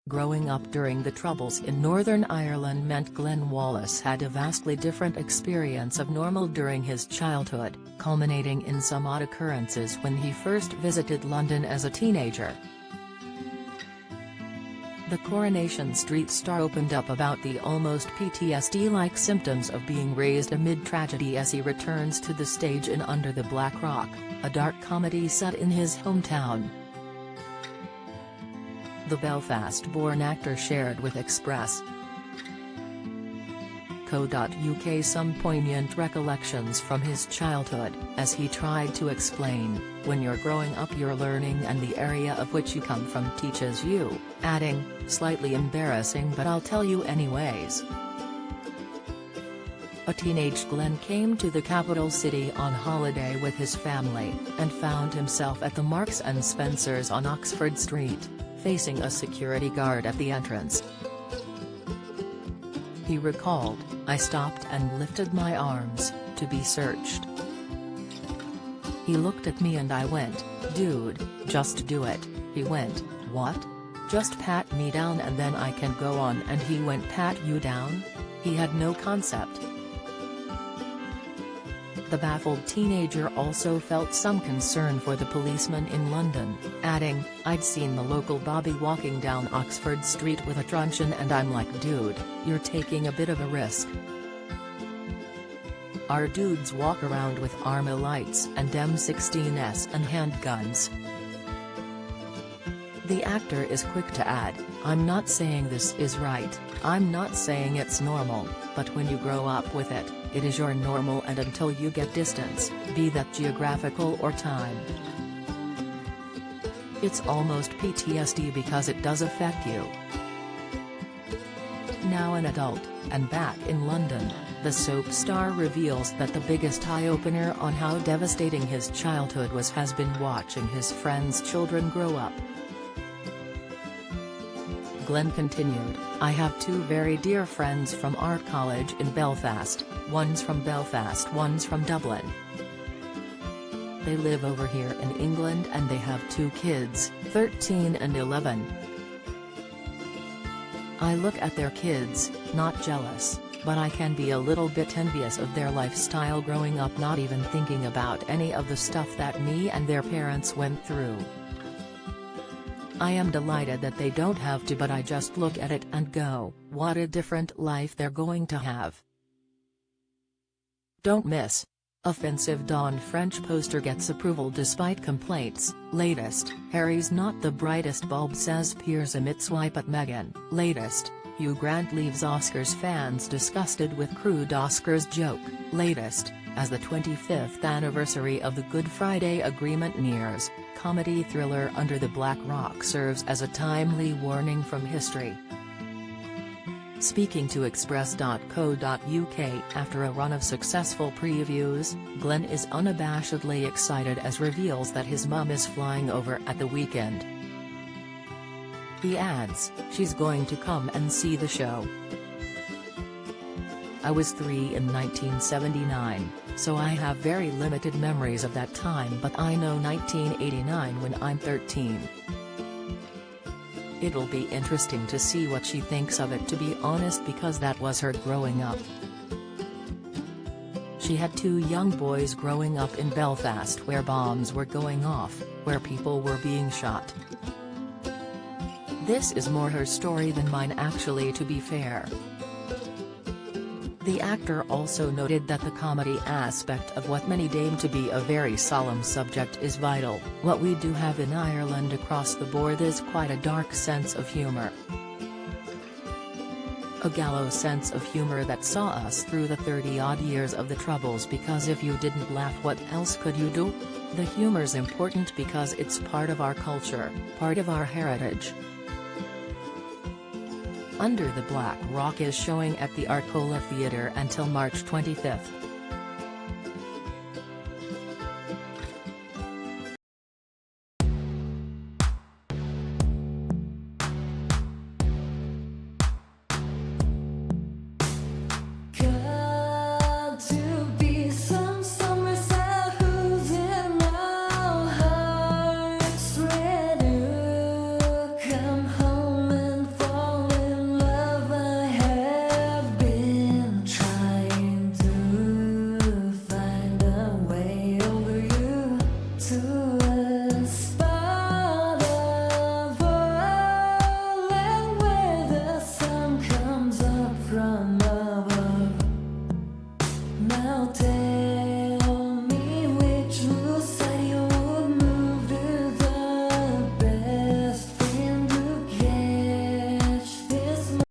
Growing up during the Troubles in Northern Ireland meant Glen Wallace had a vastly different experience of normal during his childhood, culminating in some odd occurrences when he first visited London as a teenager. The Coronation Street star opened up about the almost PTSD-like symptoms of being raised amid tragedy as he returns to the stage in Under the Black Rock, a dark comedy set in his hometown. The Belfast-born actor shared with Express.co.uk some poignant recollections from his childhood, as he tried to explain, "When you're growing up you're learning and the area of which you come from teaches you," adding, "Slightly embarrassing but I'll tell you anyways." A teenage Glen came to the capital city on holiday with his family, and found himself at the Marks and Spencer's on Oxford Street, facing a security guard at the entrance. He recalled, "I stopped and lifted my arms, to be searched. He looked at me and I went, 'Dude, just do it.' He went, 'What? Just pat me down and then I can go on.' And he went, 'Pat you down?' He had no concept." The baffled teenager also felt some concern for the policeman in London, adding, "I'd seen the local Bobby walking down Oxford Street with a truncheon and I'm like, dude, you're taking a bit of a risk. Our dudes walk around with army lights and M16s and handguns." The actor is quick to add, "I'm not saying this is right, I'm not saying it's normal, but when you grow up with it, it is your normal and until you get distance, be that geographical or time. It's almost PTSD because it does affect you." Now an adult, and back in London, the soap star reveals that the biggest eye-opener on how devastating his childhood was has been watching his friends' children grow up. Glen continued, "I have two very dear friends from art college in Belfast, one's from Belfast, one's from Dublin. They live over here in England and they have two kids, 13 and 11. I look at their kids, not jealous, but I can be a little bit envious of their lifestyle growing up, not even thinking about any of the stuff that me and their parents went through. I am delighted that they don't have to, but I just look at it and go, what a different life they're going to have." Don't miss. Offensive Dawn French poster gets approval despite complaints. Latest, Harry's not the brightest bulb, says Piers amid swipe at Meghan. Latest, Hugh Grant leaves Oscars fans disgusted with crude Oscars joke. Latest, as the 25th anniversary of the Good Friday Agreement nears, comedy thriller Under the Black Rock serves as a timely warning from history. Speaking to Express.co.uk after a run of successful previews, Glen is unabashedly excited as reveals that his mum is flying over at the weekend. He adds, "She's going to come and see the show. I was 3 in 1979, so I have very limited memories of that time, but I know 1989 when I'm 13. It'll be interesting to see what she thinks of it, to be honest, because that was her growing up. She had two young boys growing up in Belfast where bombs were going off, where people were being shot. This is more her story than mine actually, to be fair." The actor also noted that the comedy aspect of what many deem to be a very solemn subject is vital. "What we do have in Ireland across the board is quite a dark sense of humour. A gallows sense of humour that saw us through the 30-odd years of the Troubles, because if you didn't laugh what else could you do? The humour's important because it's part of our culture, part of our heritage." Under the Black Rock is showing at the Arcola Theatre until March 25.